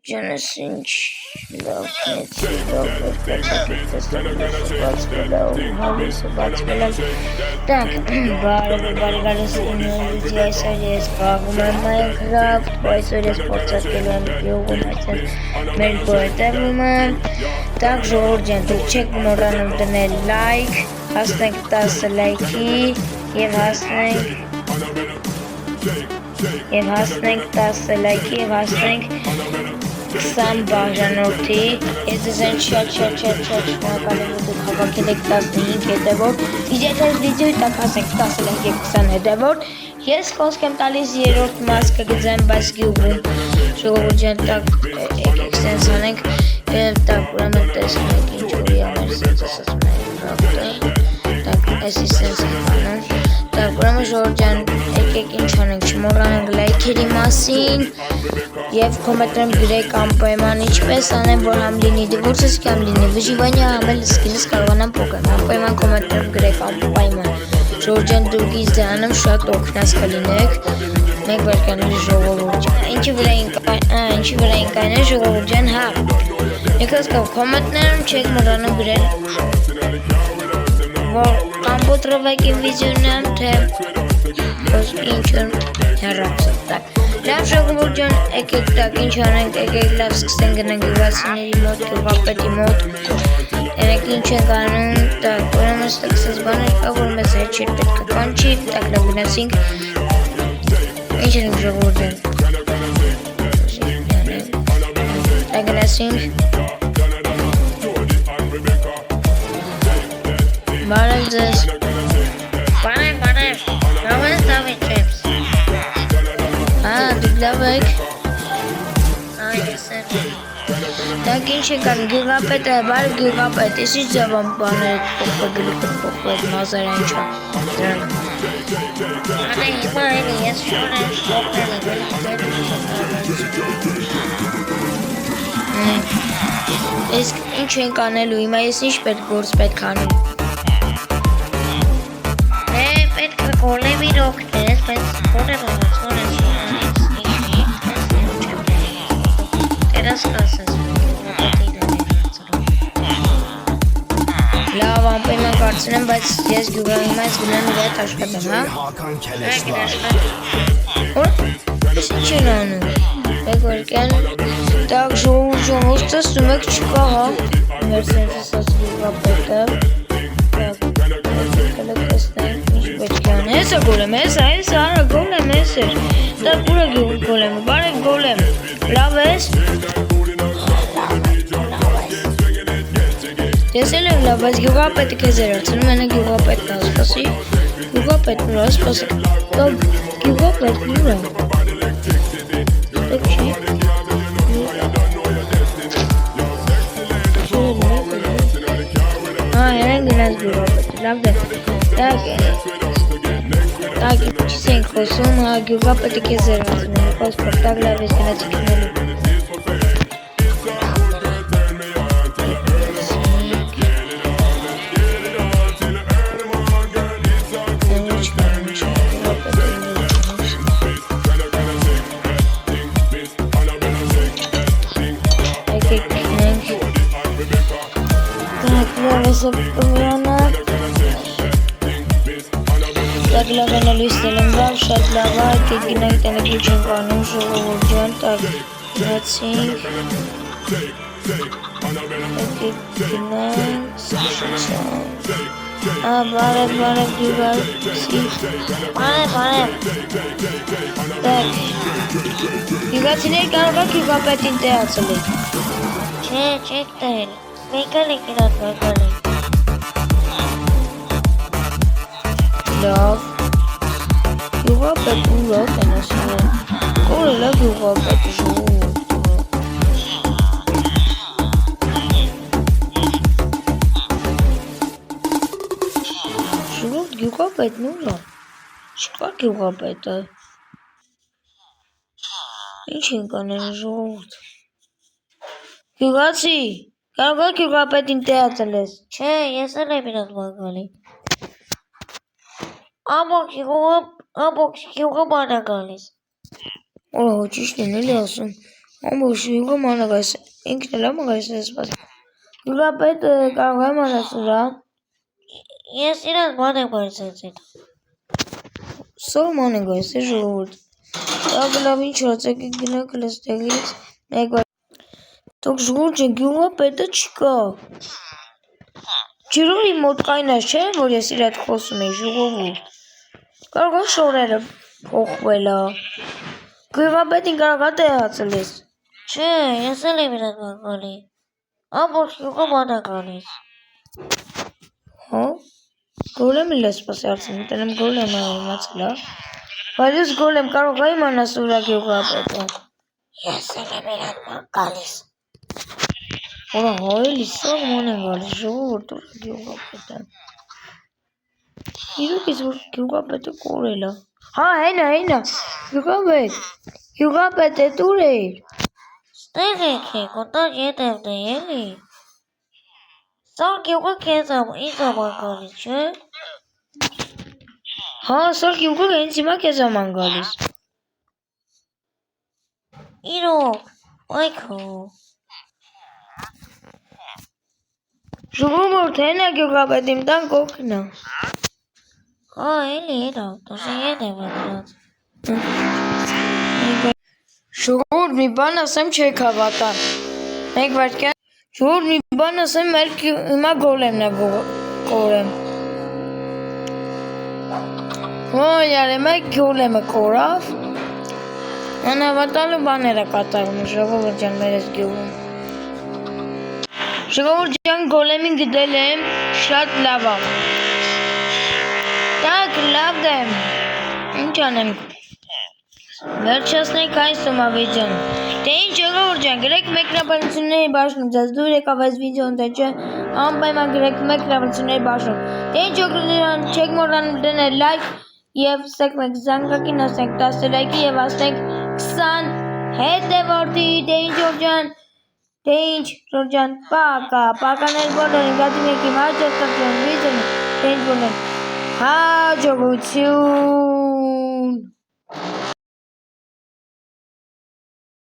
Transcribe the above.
Ջանասինչ լավնեցի Так, բարեկալիս ինովիցիա այսօր ես խաղում եմ Minecraft, այսօր ես փորձարկելու եմ յուղում այսօր մեր գոյատևումը Так, ժողովուրդ ջան, դուք չեք մոռանում դնել լայք, հասնենք 10 լայքի եւ հասնենք 10 լայքի եւ հասնենք 20 բաժանորդի ես ձեզ շնորհակալ եմ դուք հավաքել եք 15 հետևորդ իդեպ վիդեոյի տակ հասնենք 10 լայքի 20 հետևորդ ես խոսք եմ տալիս երրորդ մաս կգծեմ բայց գյուղում ժողովուրդ ջան տակ եկեք սենց անենք так ուրեմն տեսնենք ինչ որի ամեր սենց ասում եմ так այսի սենց անում так ուրեմն ժողովուրդ ջան եկեք ինչ անենք չմոռանանք լայքերի մասին Եվ կոմենտներում գրեք անպայման ինչպես անեմ, որ համ լինի դիվորսս կամ լինի վժիվանյա համ էլ սկինս կարողանամ փոքրեմ Անպայման կոմենտներում գրեք անպայման Ժողովուրդ ջան դուք ինձ դրանով շատ օգնած կլինեք Մեկ վարքանների ժողովուրդ ջան Ինչի վրա ենք այնել ժողովուրդ ջան հա Եկեք հասկանում կոմենտներում չեք մոռանում գրել որ կամ բոտրովակի վիդեոն եմ թե ինչ-որ հեռացել так Լավ ժողովուրդ ջան, եկեք տակ ինչ անենք, եկեք լավ սկսենք գնանք գյուղացիների մոտ, գյուղապետի մոտ Երեք ինչ ենք անում, տակ, ուրեմն ստակ սենց բաներ կա, որ մեզ հետ չէր պետք է կանչի, տակ լավ գնացինք Ինչ ենք ժողովուրդ ջան Տակ գնացինք Բարև ձեզ Բարև, լավ ես Դավիթ Ջեյմս դուք լավ եք Так ինչ ենք անում, գյուղապետը, բարև գյուղապետ, ես ինչ ձավան բաներ փոխվել, գլուխը փոխվել, մազերը ինչա դրանք Անե հիմա էլի, ես շոր եմ շոխել Ես ինչ ենք անելու, հիմա ես ինչ գործ պետք անում Պետք է գոլեմին օգնես, բայց գոլեմը Լավ անպայման կարծում բայց ես գյուղայինից գնամ ու հետ աշխատեմ, հա? Ես ինչ են անում? Եք որքան Так ժողովուրդ ջան, ոնց տեսնում եք չկա, հա? Մեր սենց ասած գյուղապետը Հեսա գոլեմ, հեսա, արա գոլեմ, հեսեր Так ուրա գոլեմը, բարև գոլեմ, լավ ես? Ես էլ եմ լավ, բայց գյուղապետը կեզ էր արցնում, mənə գյուղապետն ասպասի Գյուղապետն ուրա ասպասի Գյուղապետն ուրա Դեք չի Երեն գնաց գյուղապետը, լավ դե Так, չիս ենք խոսում, գյուղապետը կեզ էր արցնում, եկոս պրտակ լավ ես գնաց իքնելու Так լավ են լույս դելեմ բավ, շատ լավ է, եկեք գնանք տենեք ինչ ենք անում ժողովուրդ ջան, так գնացինք Եկեք գնանք, բարև գյուղացի, բարև Так, գյուղացիներ կարող եք գյուղապետին տեղացել եք Չէ, չեք տել, մեկալ եք իրատ մեկալ եք Լավ Գյուղապետ ուրա են ասում են Կորը լավ գյուղապետ ժողովուրդ Ժողովուրդ գյուղապետն ուրա Չկա գյուղապետը Ինչ ենք անել ժողովուրդ Գյուղացի Կարող եք գյուղապետին տեղացել ես Չէ, ես էլ եմ իրատ մագալի Ամոք գյուղը բան է գալիս Ահա ճիշտ են էլի ասում Ամուշ յուղը մանագայս ինքն էլ ամագայս է սպաս։ Յուղապետը կարող է մանասուրա։ Ես իրան ման եմ գայսեցին։ Սով մանագայս է ժողովուրդ։ Լավ ինչ հացեք գնակ լստեղից մեկ վայր։ Դուք ժողովուրդ ջան յուղապետը չկա։ Ջրով իմ մոտ կայնած չէ, որ ես իր հետ խոսում եի ժողովուրդ։ Կարող է շորերը փոխվել է։ Յուղապետին կարող է տեղացել ես։ Չէ, ես էլ եմ իրան ման գալի։ Ամբողջ յուղը ման է գալիս։ Հա։ Գոլեմը լսպասի արցին, տենեմ գոլեմը իմացել է։ Բայց ես գոլեմ կարող է իմանաս ուրա յուղապետը։ Ես էլ եմ իրան ման գալիս։ Որա հայելի սաղ ման են գալիս ժողովուրդ ուրա յուղապետը։ Իրոք ես որ յուղապետը կորել է։ Հա, հենա, յուղապետ է տուր էր։ Ստեղ եկեք, օտար ետ եմ դե էլի։ Սաղ յուղը քեզ ինձ ման գալիս, չէ։ Հա, սաղ յուղը հենց հիմա քեզ ման գալիս։ Իրոք, այքո։ Ժողովուրդ հենա յուղապետ իմ տան կողքն է։ Հա, էլի էլա, տոշի ետ եմ անգրած։ Ժողովուրդ մի բան ասեմ չեք հավատա։ Մեկ վայրկյան։ Ժողովուրդ մի բան ասեմ մեր հիմա գոլեմն է կորեմ։ Ոյ յարե մեկ գոլեմը կորավ։ Անհավատալու բաներ է կատարում ժողովուրդ ջան մեր այս գյուղում։ Ժողովուրդ ջան գոլեմին գտել եմ շատ լավ է։ Так, լավ դեմ։ Ինչ անեմ։ Վերջացնենք այս վիդեոն։ Դե ինչ ժողովուրդ ջան, գրեք մեկնաբանությունների բաժնում, ձեզ դուր եկավ այս վիդեոն, թե չէ, անպայման գրեք մեկնաբանությունների բաժնում։ Դե ինչ ժողովուրդ ջան, չեք մոռանում դնել լայք եւ ստեղծենք զանգակին ասենք 10 լայքի եւ ասենք 20 հետևորդի, դե ինչ ժողովուրդ ջան, պականեր բոլորին, գատի մեկի հաջորդող վիդեոն, դե ինչ բոլորին, հաջողություն։